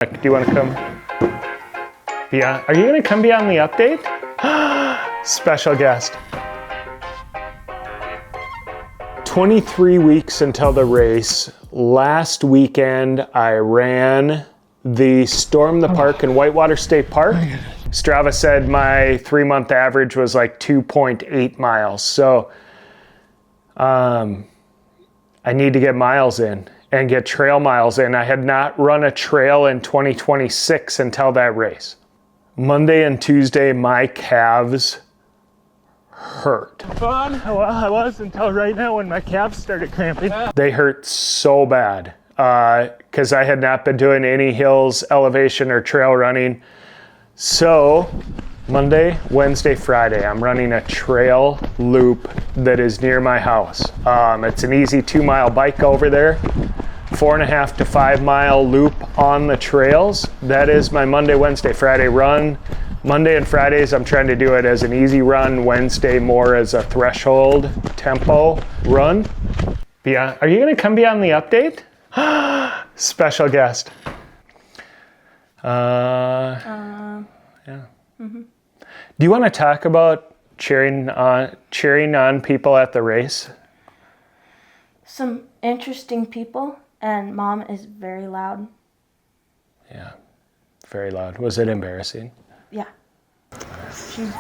Do you want to come? Yeah. Are you going to come be on the update? Special guest. 23 weeks until the race. Last weekend, I ran the Storm the Park in Whitewater State Park. Strava said my 3-month average was like 2.8 miles. So I need to get miles in and get trail miles in. I had not run a trail in 2026 until that race. Monday and Tuesday, my calves hurt. Fun? Well, I was until right now when my calves started cramping. They hurt so bad because I had not been doing any hills, elevation, or trail running. So Monday, Wednesday, Friday, I'm running a trail loop that is near my house. It's an easy 2-mile bike over there, 4.5 to 5 mile loop on the trails. That is my Monday, Wednesday, Friday run. Monday and Fridays, I'm trying to do it as an easy run. Wednesday, more as a threshold tempo run. Yeah, are you gonna come be on the update? Special guest. Yeah. Mm-hmm. Do you want to talk about cheering on people at the race? Some interesting people, and Mom is very loud. Yeah, very loud. Was it embarrassing? Yeah. She's very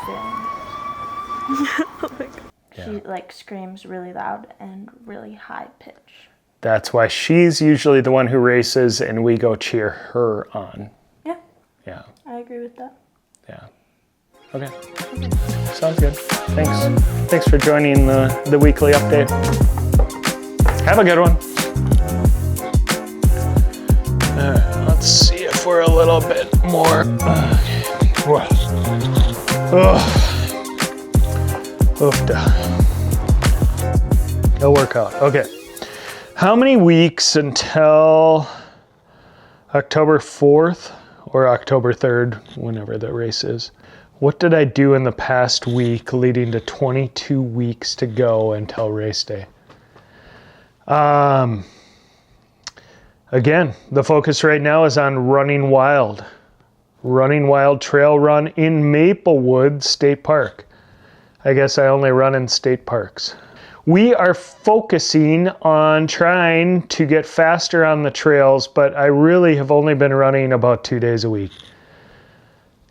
oh my God. Yeah. She screams really loud and really high pitch. That's why she's usually the one who races and we go cheer her on. Yeah. Yeah. I agree with that. Yeah. Okay. Sounds good. Thanks. Thanks for joining the weekly update. Have a good one. Let's see if we're a little bit more. No workout. Okay. How many weeks until October 4th or October 3rd, whenever the race is? What did I do in the past week leading to 22 weeks to go until race day? Again, the focus right now is on running wild. Running wild trail run in Maplewood State Park. I guess I only run in state parks. We are focusing on trying to get faster on the trails, but I really have only been running about 2 days a week.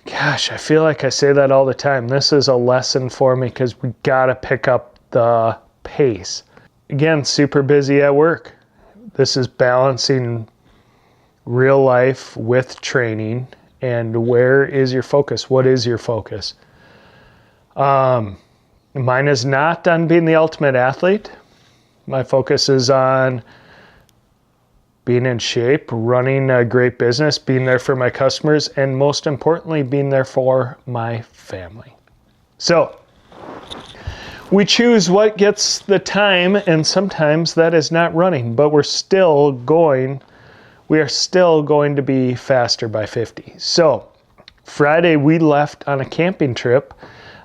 Gosh, I feel like I say that all the time. This is a lesson for me because we gotta pick up the pace. Again, super busy at work. This is balancing real life with training. And where is your focus? What is your focus? Mine is not on being the ultimate athlete. My focus is on being in shape, running a great business, being there for my customers, and most importantly, being there for my family. So we choose what gets the time, and sometimes that is not running, but we are still going to be faster by 50. So Friday we left on a camping trip,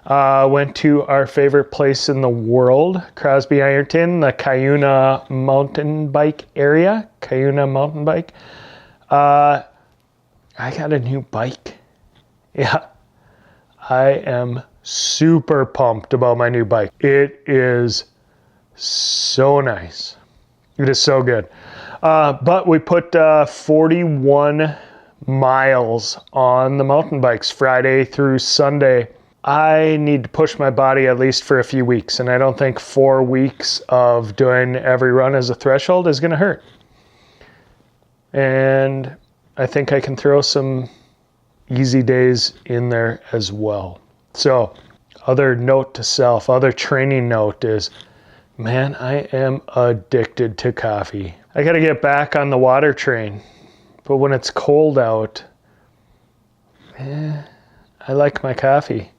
went to our favorite place in the world, Crosby-Ironton, the Cuyuna mountain bike area, Cuyuna mountain bike. I got a new bike. Yeah, I am super pumped about my new bike. It is so nice. It is so good. But we put 41 miles on the mountain bikes Friday through Sunday. I need to push my body at least for a few weeks, and I don't think 4 weeks of doing every run as a threshold is going to hurt. And I think I can throw some easy days in there as well. So, other note to self, other training note is, man, I am addicted to coffee. I got to get back on the water train. But when it's cold out, I like my coffee.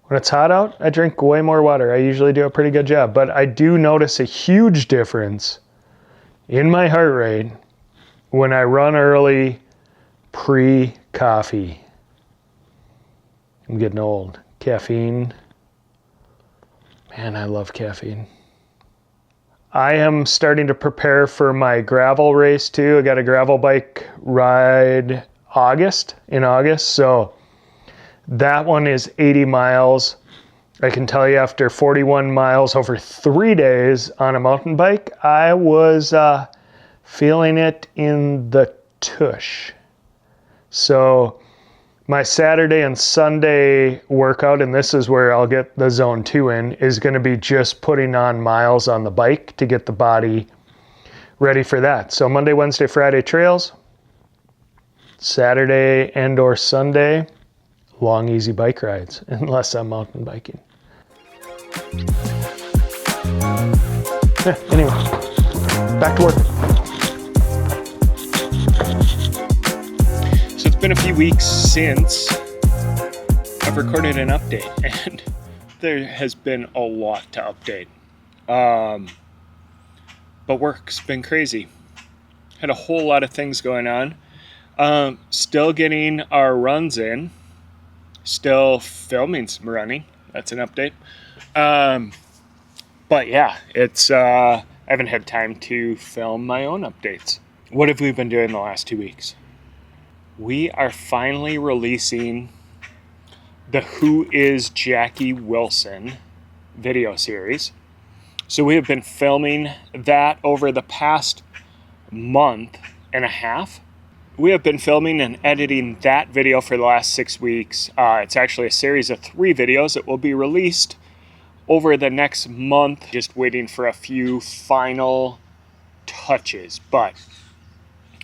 When it's hot out, I drink way more water. I usually do a pretty good job. But I do notice a huge difference in my heart rate when I run early pre-coffee. I'm getting old. Caffeine. Man, I love caffeine. I am starting to prepare for my gravel race too. I got a gravel bike ride in August. So that one is 80 miles. I can tell you after 41 miles over 3 days on a mountain bike, I was feeling it in the tush. So my Saturday and Sunday workout, and this is where I'll get the zone 2 in, is going to be just putting on miles on the bike to get the body ready for that. So Monday, Wednesday, Friday trails. Saturday and or Sunday, long, easy bike rides, unless I'm mountain biking. Anyway, back to work. So it's been a few weeks since I've recorded an update, and there has been a lot to update. But work's been crazy. Had a whole lot of things going on. Still getting our runs in. Still filming some running. That's an update. But yeah, it's I haven't had time to film my own updates. What have we been doing the last 2 weeks? We are finally releasing the Who Is Jaci Wilson video series. So we have been filming that over the past month and a half. We have been filming and editing that video for the last 6 weeks. It's actually a series of 3 videos that will be released over the next month. Just waiting for a few final touches. But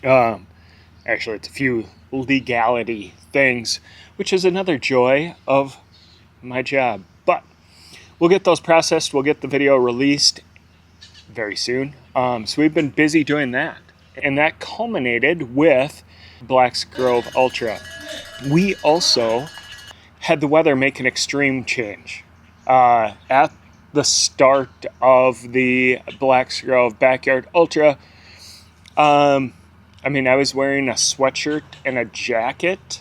actually, it's a few legality things, which is another joy of my job. But we'll get those processed. We'll get the video released very soon. So we've been busy doing that. And that culminated with Blacks Grove Ultra. We also had the weather make an extreme change. At the start of the Blacks Grove Backyard Ultra, I was wearing a sweatshirt and a jacket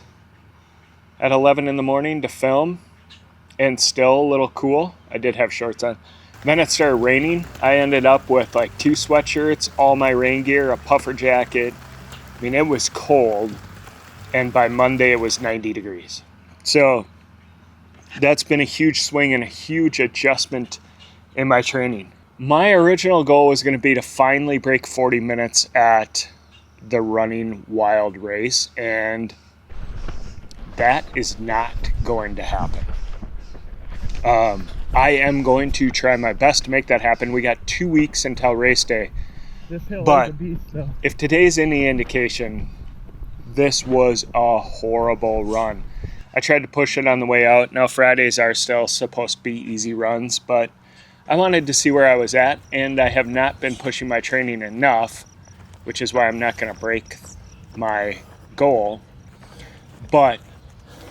at 11 in the morning to film, and still a little cool. I did have shorts on. Then it started raining. I ended up with like 2 sweatshirts, all my rain gear, a puffer jacket. It was cold, and by Monday it was 90 degrees. So that's been a huge swing and a huge adjustment in my training. My original goal was going to be to finally break 40 minutes at the Running Wild race, and that is not going to happen. I am going to try my best to make that happen. We got 2 weeks until race day. This hill but is a beast, though. If today's any indication, this was a horrible run. I tried to push it on the way out. Now Fridays are still supposed to be easy runs, but I wanted to see where I was at, and I have not been pushing my training enough, which is why I'm not going to break my goal. But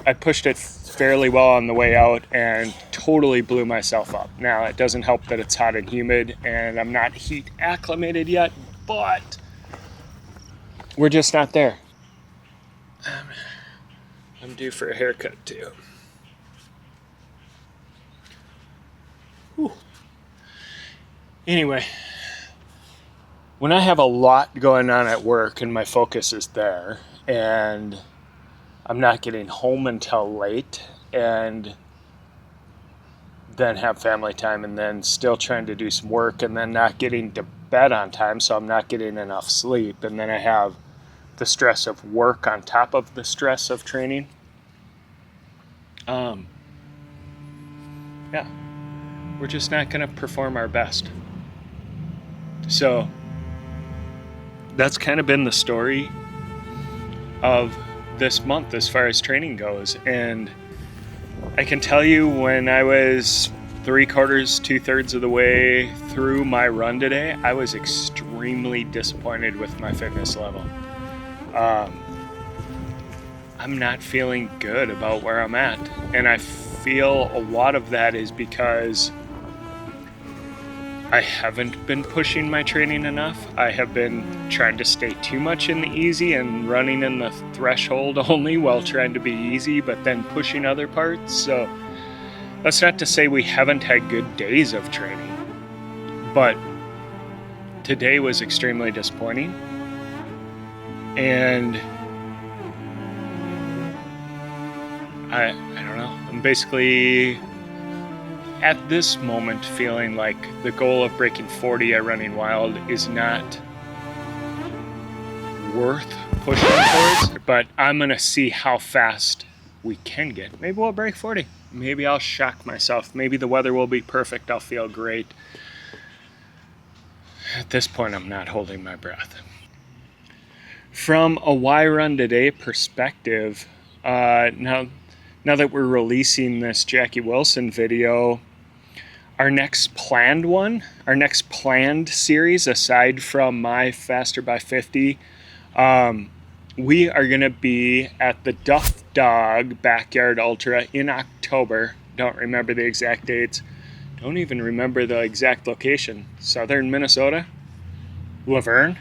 I pushed it fairly well on the way out and totally blew myself up. Now, it doesn't help that it's hot and humid and I'm not heat acclimated yet, but we're just not there. I'm due for a haircut too. Whew. Anyway, when I have a lot going on at work and my focus is there, and I'm not getting home until late, and then have family time, and then still trying to do some work, and then not getting to bed on time, so I'm not getting enough sleep, and then I have the stress of work on top of the stress of training. We're just not going to perform our best. So that's kind of been the story of this month as far as training goes. And I can tell you, when I was 3/4, 2/3 of the way through my run today, I was extremely disappointed with my fitness level. I'm not feeling good about where I'm at. And I feel a lot of that is because I haven't been pushing my training enough. I have been trying to stay too much in the easy and running in the threshold only while trying to be easy, but then pushing other parts. So that's not to say we haven't had good days of training, but today was extremely disappointing. And I don't know. I'm basically at this moment feeling like the goal of breaking 40 at Running Wild is not worth pushing towards, but I'm gonna see how fast we can get. Maybe we'll break 40. Maybe I'll shock myself. Maybe the weather will be perfect. I'll feel great. At this point, I'm not holding my breath. From a Why Run Today perspective, now that we're releasing this Jaci Wilson video, our next planned series, aside from my Faster by 50, we are going to be at the Duff Dog Backyard Ultra in October. Don't remember the exact dates. Don't even remember the exact location. Southern Minnesota? Laverne?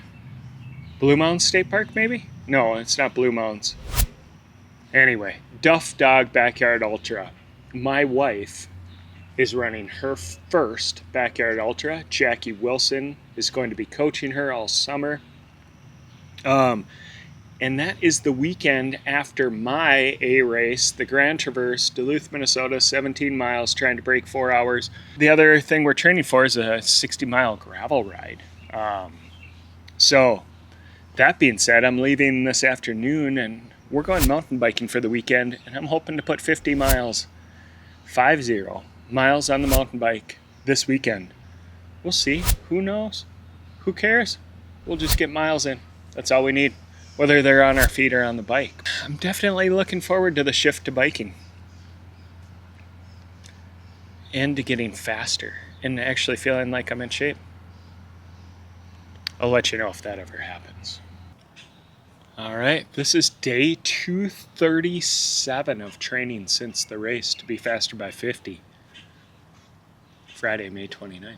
Blue Mountain State Park, maybe? No, it's not Blue Mountains. Anyway, Duff Dog Backyard Ultra. My wife is running her first Backyard Ultra. Jaci Wilson is going to be coaching her all summer. And that is the weekend after my A race, the Grand Traverse, Duluth, Minnesota, 17 miles, trying to break 4 hours. The other thing we're training for is a 60-mile gravel ride. So that being said, I'm leaving this afternoon and we're going mountain biking for the weekend, and I'm hoping to put 50 miles, 50 miles on the mountain bike this weekend. We'll see. Who knows? Who cares? We'll just get miles in. That's all we need, whether they're on our feet or on the bike. I'm definitely looking forward to the shift to biking and to getting faster and actually feeling like I'm in shape. I'll let you know if that ever happens. All right, this is day 237 of training since the race to be Faster by 50. Friday, May 29th.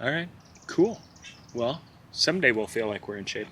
All right, cool. Well, someday we'll feel like we're in shape.